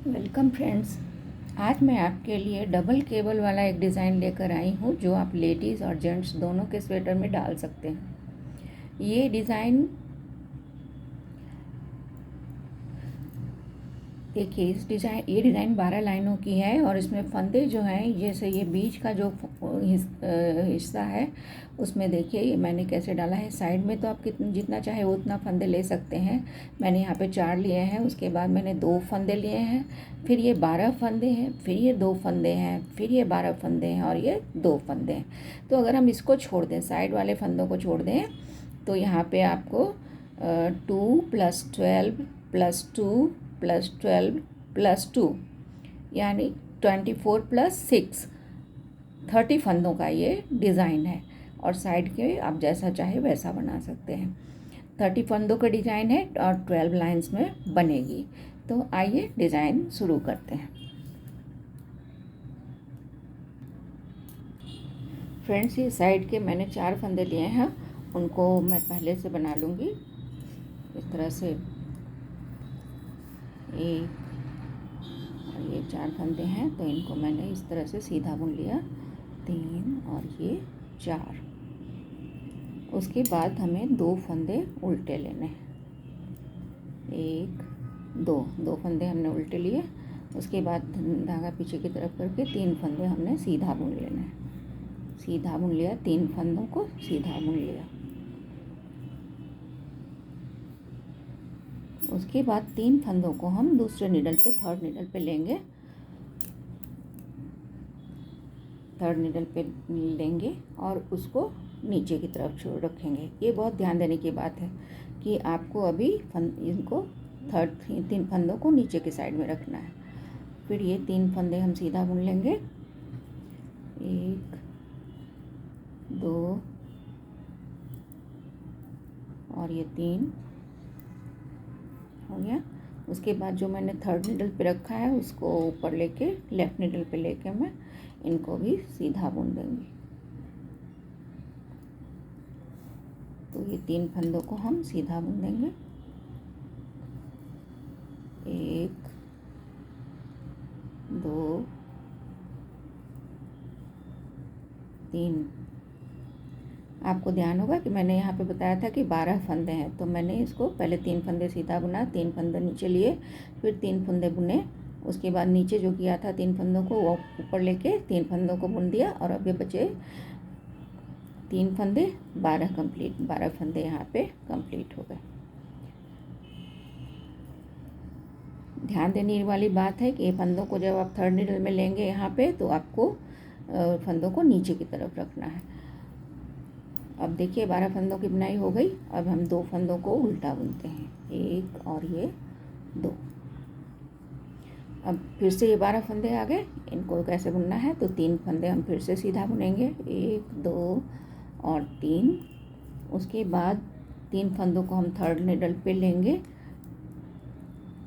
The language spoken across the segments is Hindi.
Welcome friends. आज मैं आपके लिए डबल केबल वाला एक डिज़ाइन लेकर आई हूँ जो आप लेडीज़ और जेंट्स दोनों के स्वेटर में डाल सकते हैं। ये डिज़ाइन देखिए, ये डिज़ाइन 12 लाइनों की है और इसमें फंदे जो हैं, जैसे ये बीच का जो हिस्सा है उसमें देखिए ये मैंने कैसे डाला है। साइड में तो आप जितना चाहे उतना फंदे ले सकते हैं। मैंने यहाँ पे 4 लिए हैं, उसके बाद मैंने 2 फंदे लिए हैं, फिर ये 12 फंदे हैं, फिर ये 2 फंदे हैं, फिर ये 12 फंदे हैं और ये 2 फंदे हैं। तो अगर हम इसको छोड़ दें, साइड वाले फंदों को छोड़ दें, तो यहाँ पे आपको 2 + 12 + 2 + 12 + 2 यानी 24 + 6 30 फंदों का ये डिज़ाइन है। और साइड के आप जैसा चाहे वैसा बना सकते हैं। 30 फंदों का डिज़ाइन है और 12 लाइंस में बनेगी। तो आइए डिज़ाइन शुरू करते हैं। फ्रेंड्स, ये साइड के मैंने 4 फंदे लिए हैं, उनको मैं पहले से बना लूँगी। इस तरह से एक और ये 4 फंदे हैं, तो इनको मैंने इस तरह से सीधा बुन लिया। 3 और ये 4। उसके बाद हमें 2 फंदे उल्टे लेने हैं। 1 2 फंदे हमने उल्टे लिए। उसके बाद धागा पीछे की तरफ करके 3 फंदे हमने सीधा बुन लेने हैं। सीधा बुन लिया, 3 फंदों को सीधा बुन लिया। उसके बाद 3 फंदों को हम दूसरे नीडल पे, थर्ड नीडल पे लेंगे। थर्ड नीडल पे लेंगे और उसको नीचे की तरफ छोड़ रखेंगे। ये बहुत ध्यान देने की बात है कि आपको अभी इनको 3 फंदों को नीचे की साइड में रखना है। फिर ये 3 फंदे हम सीधा बुन लेंगे। 1 2 और ये 3 हो गया। उसके बाद जो मैंने थर्ड नीडल पे रखा है उसको ऊपर लेके लेफ़्ट नीडल पे लेके मैं इनको भी सीधा बुन देंगे। तो ये 3 फंदों को हम सीधा बुन देंगे। 1 2 3। आपको ध्यान होगा कि मैंने यहाँ पे बताया था कि 12 फंदे हैं, तो मैंने इसको पहले 3 फंदे सीधा बुना, 3 फंदे नीचे लिए, फिर 3 फंदे बुने। उसके बाद नीचे जो किया था 3 फंदों को वो ऊपर लेके 3 फंदों को बुन दिया और अब ये बचे 3 फंदे, 12 फंदे यहाँ पे कंप्लीट हो गए। ध्यान देने वाली बात है कि ये फंदों को जब आप थर्ड नीडल में लेंगे यहाँ पे, तो आपको फंदों को नीचे की तरफ रखना है। अब देखिए 12 फंदों की बुनाई हो गई। अब हम 2 फंदों को उल्टा बुनते हैं, 1 और ये 2। अब फिर से ये 12 फंदे आ गए। इनको कैसे बुनना है, तो 3 फंदे हम फिर से सीधा बुनेंगे, 1 2 और 3। उसके बाद 3 फंदों को हम थर्ड नीडल पे लेंगे,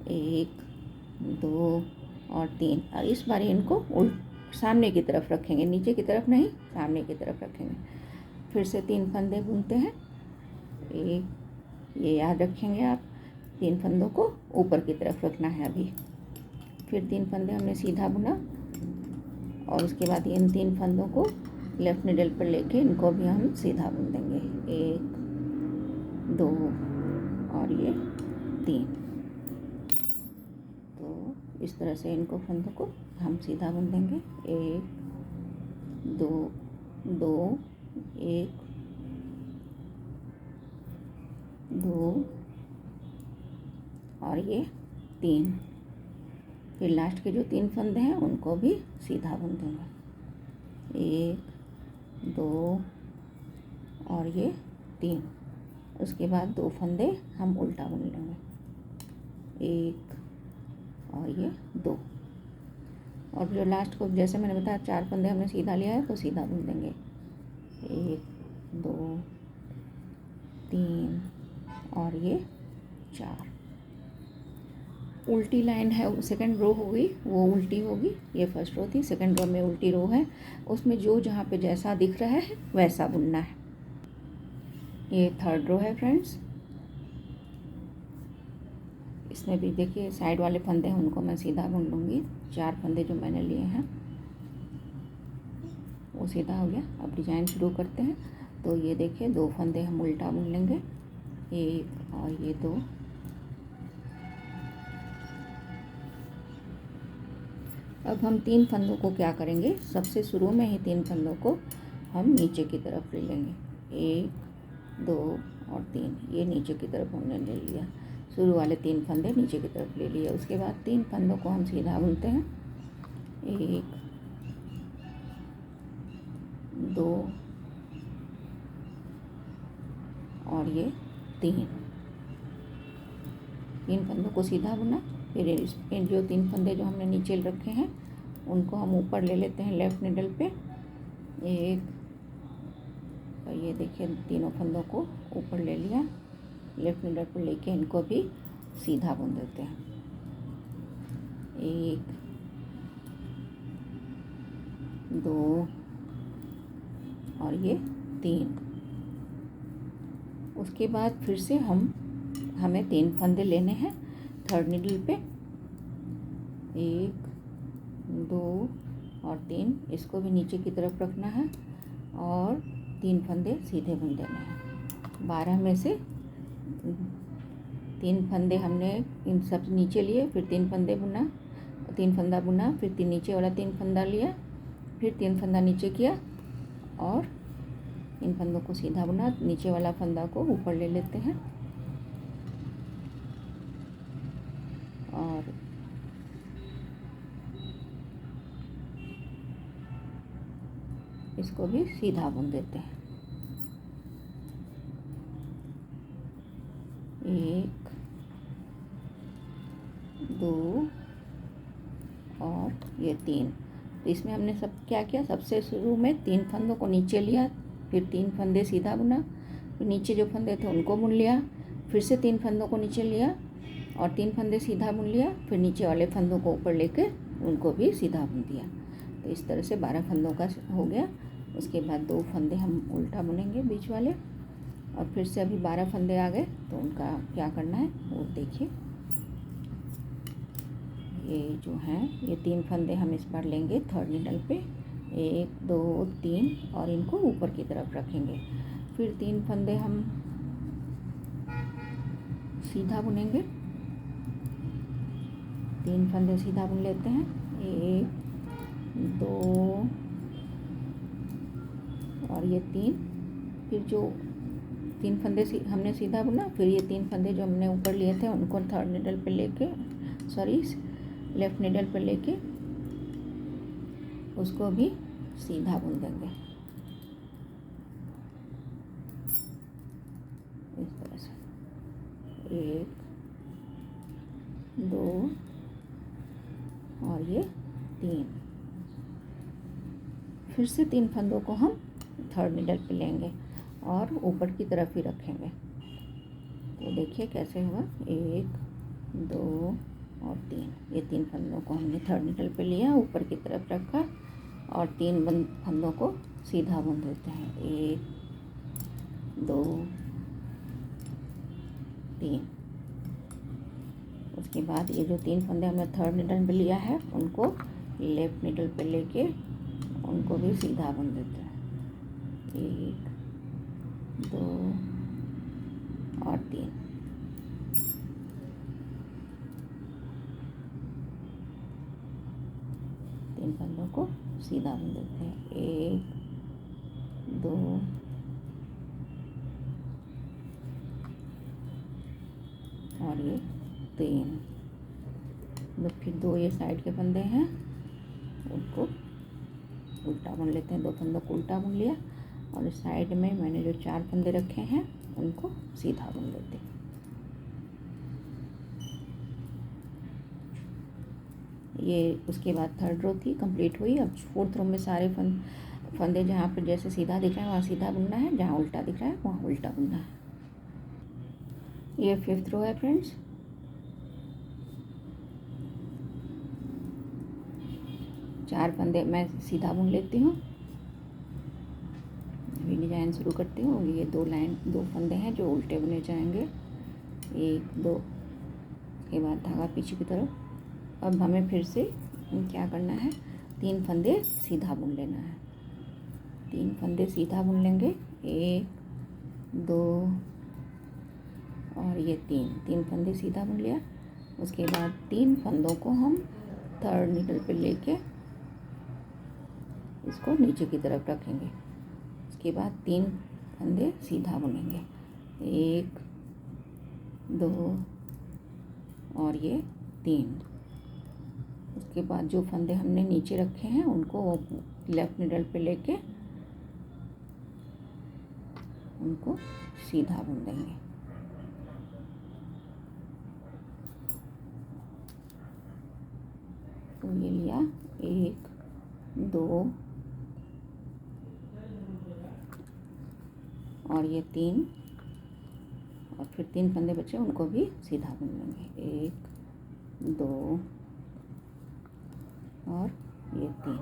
1 2 और 3। और इस बार इनको सामने की तरफ रखेंगे, नीचे की तरफ नहीं, सामने की तरफ रखेंगे। फिर से 3 फंदे बुनते हैं। ये याद रखेंगे आप, 3 फंदों को ऊपर की तरफ रखना है अभी। फिर 3 फंदे हमने सीधा बुना और उसके बाद इन 3 फंदों को लेफ़्ट नीडल पर लेके इनको भी हम सीधा बुन देंगे, 1 2 और ये 3। तो इस तरह से इनको फंदों को हम सीधा बुन देंगे, 1 2 2 1 2 और ये 3। फिर लास्ट के जो 3 फंदे हैं उनको भी सीधा बुन देंगे, 1 2 और ये 3। उसके बाद 2 फंदे हम उल्टा बुन लेंगे, 1 और ये 2। और जो लास्ट को, जैसे मैंने बताया, 4 फंदे हमने सीधा लिया है तो सीधा बुन देंगे, 1 2 3 और ये 4। उल्टी लाइन है, सेकंड रो होगी वो उल्टी होगी। ये फर्स्ट रो थी, सेकंड रो में उल्टी रो है, उसमें जो जहाँ पे जैसा दिख रहा है वैसा बुनना है। ये थर्ड रो है फ्रेंड्स। इसमें भी देखिए साइड वाले फंदे हैं उनको मैं सीधा बुन लूँगी। 4 फंदे जो मैंने लिए हैं वो सीधा हो गया। अब डिज़ाइन शुरू करते हैं। तो ये देखिए 2 फंदे हम उल्टा बुन लेंगे, 1 और ये 2। अब हम 3 फंदों को क्या करेंगे, सबसे शुरू में ही 3 फंदों को हम नीचे की तरफ ले लेंगे। 1 2 और 3 ये नीचे की तरफ हमने ले लिया। शुरू वाले 3 फंदे नीचे की तरफ ले लिए। उसके बाद 3 फंदों को हम सीधा बुनते हैं। 1 2 और ये 3 फंदों को सीधा बुना। फिर इन जो 3 फंदे जो हमने नीचे रखे हैं उनको हम ऊपर ले लेते हैं लेफ़्ट निडल पे। 1 और ये देखिए तीनों फंदों को ऊपर ले लिया, लेफ़्ट निडल पर लेके इनको भी सीधा बुन देते हैं। 1 2 और ये 3। उसके बाद फिर से हमें 3 फंदे लेने हैं थर्ड निडल पे। 1 2 और 3 इसको भी नीचे की तरफ रखना है और 3 फंदे सीधे बुन देने हैं। 12 में से 3 फंदे हमने इन सब नीचे लिए, फिर 3 फंदे बुना, 3 फंदा बुना, फिर 3 नीचे वाला 3 फंदा लिया, फिर 3 फंदा नीचे किया और इन फंदों को सीधा बुना। नीचे वाला फंदा को ऊपर ले लेते हैं और इसको भी सीधा बुन देते हैं। 1 2 और ये 3। तो इसमें हमने सब क्या किया, सबसे शुरू में 3 फंदों को नीचे लिया, फिर 3 फंदे सीधा बुना, फिर नीचे जो फंदे थे उनको बुन लिया, फिर से 3 फंदों को नीचे लिया और 3 फंदे सीधा बुन लिया, फिर नीचे वाले फंदों को ऊपर लेके उनको भी सीधा बुन दिया। तो इस तरह से 12 फंदों का हो गया। उसके बाद 2 फंदे हम उल्टा बुनेंगे बीच वाले और फिर से अभी 12 फंदे आ गए। तो उनका क्या करना है वो देखिए। ये जो हैं ये 3 फंदे हम इस बार लेंगे थर्ड निडल पे, 1 2 3 और इनको ऊपर की तरफ रखेंगे। फिर 3 फंदे हम सीधा बुनेंगे, 3 फंदे सीधा बुन लेते हैं। 1 2 और ये 3। फिर जो 3 फंदे हमने सीधा बुना, फिर ये 3 फंदे जो हमने ऊपर लिए थे उनको थर्ड निडल पे लेके, सॉरी लेफ़्ट निडल पे लेके उसको भी सीधा बुन देंगे इस तरह से। 1 2 और ये 3। फिर से 3 फंदों को हम थर्ड निडल पे लेंगे और ऊपर की तरफ ही रखेंगे। तो देखिए कैसे हुआ, 1 2 और 3। ये 3 फंदों को हमने थर्ड निडल पे लिया, ऊपर की तरफ रखा और 3 फंदों को सीधा बुन देते हैं। 1 2 3। उसके बाद ये जो 3 फंदे हमने थर्ड निडल पे लिया है उनको लेफ़्ट निडल पे लेके उनको भी सीधा बुन देते हैं। 1 2 और 3। फंदों को सीधा बुन देते हैं। 1 2 और ये 3। फिर 2 ये साइड के फंदे हैं उनको उल्टा बुन लेते हैं। 2 फंदों को उल्टा बुन लिया और साइड में मैंने जो 4 फंदे रखे हैं उनको सीधा बुन लेते हैं। ये उसके बाद थर्ड रो थी कंप्लीट हुई। अब फोर्थ रो में सारे फंदे जहाँ पर जैसे सीधा दिख रहा है वहाँ सीधा बुनना है, जहाँ उल्टा दिख रहा है वहाँ उल्टा बुनना है। ये 5th रो है फ्रेंड्स। चार फंदे मैं सीधा बुन लेती हूँ। अभी डिजाइन शुरू करती हूँ। ये 2 फंदे हैं जो उल्टे बुने जाएंगे। 1 2 उसके बाद धागा पीछे की तरफ। अब हमें फिर से क्या करना है, 3 फंदे सीधा बुन लेना है। 3 फंदे सीधा बुन लेंगे, 1 2 और ये 3 फंदे सीधा बुन लिया। उसके बाद 3 फंदों को हम थर्ड नीडल पे लेके इसको नीचे की तरफ रखेंगे। उसके बाद 3 फंदे सीधा बुनेंगे, 1 2 और ये 3। उसके बाद जो फंदे हमने नीचे रखे हैं उनको लेफ्ट नीडल पे लेके उनको सीधा बुन देंगे। तो ये लिया 1 2 और ये 3 और फिर 3 फंदे बचे उनको भी सीधा बुन लेंगे, 1 2 और ये 3।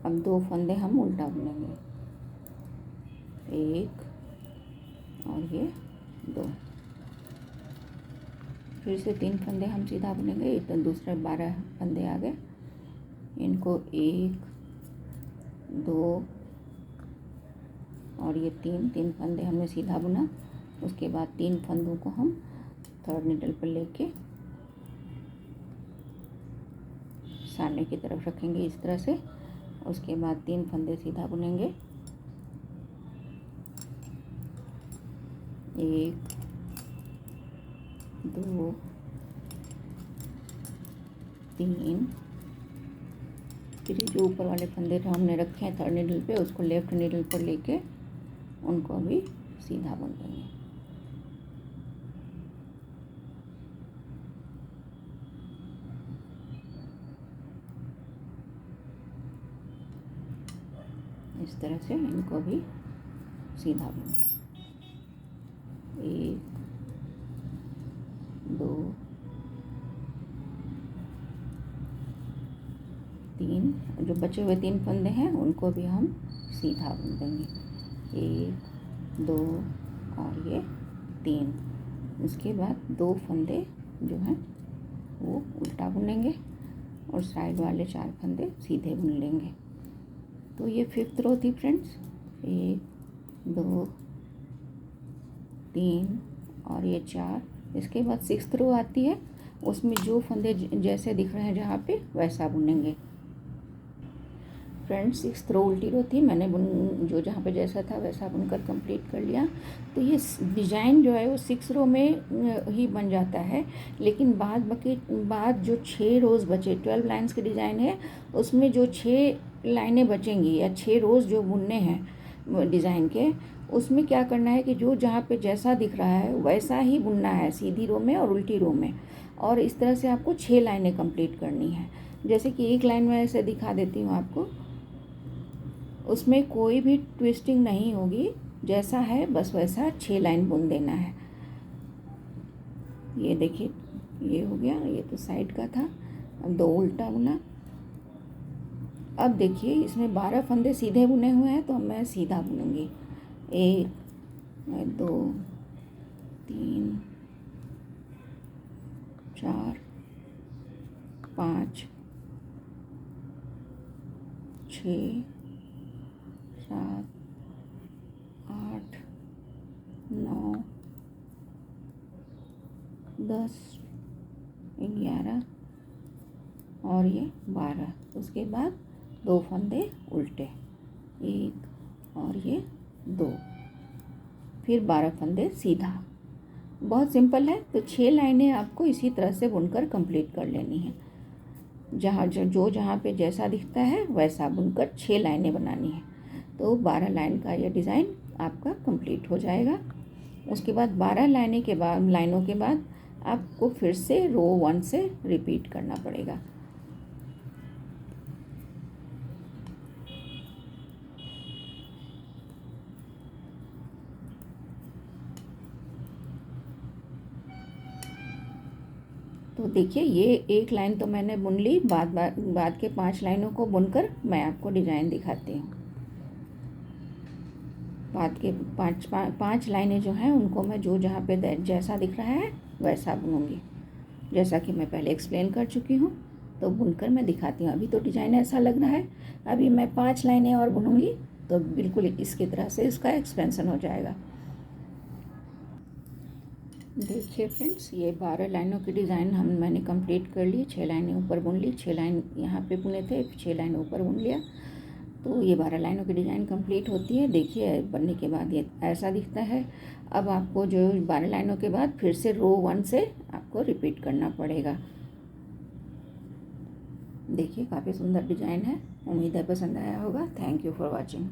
अब 2 फंदे हम उल्टा बुनेंगे, 1 और ये 2। फिर से 3 फंदे हम सीधा बुनेंगे, तो दूसरे 12 फंदे आ गए। इनको 1 2 और ये 3 फंदे हमने सीधा बुना। उसके बाद 3 फंदों को हम थर्ड नीडल पर लेके सामने की तरफ रखेंगे इस तरह से। उसके बाद 3 फंदे सीधा बुनेंगे, 1 2 3। फिर जो ऊपर वाले फंदे हमने रखे हैं थर्ड नीडल पे, उसको लेफ्ट नीडल पर लेके उनको भी सीधा बुन देंगे। इस तरह से इनको भी सीधा बुन, 1 2 3। जो बचे हुए 3 फंदे हैं उनको भी हम सीधा बुन देंगे, 1 2 और ये 3। उसके बाद 2 फंदे जो हैं वो उल्टा बुनेंगे और साइड वाले 4 फंदे सीधे बुन लेंगे। तो ये 5th रो थी फ्रेंड्स, 1 2 3 और ये 4। इसके बाद 6th रो आती है, उसमें जो फंदे जैसे दिख रहे हैं जहाँ पे वैसा बुनेंगे। फ्रेंड्स 6th रो उल्टी रो थी, मैंने जो जहाँ पे जैसा था वैसा बुनकर कंप्लीट कर लिया। तो ये डिज़ाइन जो है वो 6 रो में ही बन जाता है, लेकिन बाद जो 6 रोज़ बचे 12 लाइन्स के डिज़ाइन है, उसमें जो 6 लाइनें बचेंगी या 6 रोज़ जो बुनने हैं डिज़ाइन के, उसमें क्या करना है कि जो जहाँ पे जैसा दिख रहा है वैसा ही बुनना है, सीधी रो में और उल्टी रो में। और इस तरह से आपको 6 लाइनें कंप्लीट करनी है। जैसे कि एक लाइन में ऐसे दिखा देती हूँ आपको, उसमें कोई भी ट्विस्टिंग नहीं होगी, जैसा है बस वैसा 6 लाइन बुन देना है। ये देखिए ये हो गया, ये तो साइड का था। अब 2 उल्टा बुना। अब देखिए इसमें 12 फंदे सीधे बुने हुए हैं, तो मैं सीधा बुनूंगी, 1 2 3 4 5 6 7 8 9 10 11 और ये 12। उसके बाद 2 फंदे उल्टे, 1 और ये 2, फिर 12 फंदे सीधा। बहुत सिंपल है। तो 6 लाइनें आपको इसी तरह से बुनकर कंप्लीट कर लेनी है। जहाँ पे जैसा दिखता है वैसा बुनकर 6 लाइनें बनानी है। तो 12 लाइन का ये डिज़ाइन आपका कंप्लीट हो जाएगा। उसके बाद 12 लाइनों के बाद आपको फिर से रो 1 से रिपीट करना पड़ेगा। तो देखिए ये एक लाइन तो मैंने बुन ली, बाद के 5 लाइनों को बुनकर मैं आपको डिज़ाइन दिखाती हूँ। बाद के 5 लाइनें जो हैं उनको मैं जो जहाँ पे जैसा दिख रहा है वैसा बुनूंगी। जैसा कि मैं पहले एक्सप्लेन कर चुकी हूँ। तो बुनकर मैं दिखाती हूँ। अभी तो डिजाइन ऐसा लग रहा है, अभी मैं 5 लाइनें और बुनूंगी तो बिल्कुल इसकी तरह से इसका एक्सपेंशन हो जाएगा। देखिए फ्रेंड्स, ये 12 लाइनों की डिज़ाइन मैंने कंप्लीट कर ली। 6 लाइनें ऊपर बुन ली, 6 लाइन यहाँ पे बुने थे, 6 लाइन ऊपर बुन लिया। तो ये 12 लाइनों की डिज़ाइन कंप्लीट होती है। देखिए बनने के बाद ये ऐसा दिखता है। अब आपको जो 12 लाइनों के बाद फिर से रो 1 से आपको रिपीट करना पड़ेगा। देखिए काफ़ी सुंदर डिज़ाइन है। उम्मीद है पसंद आया होगा। Thank you for watching.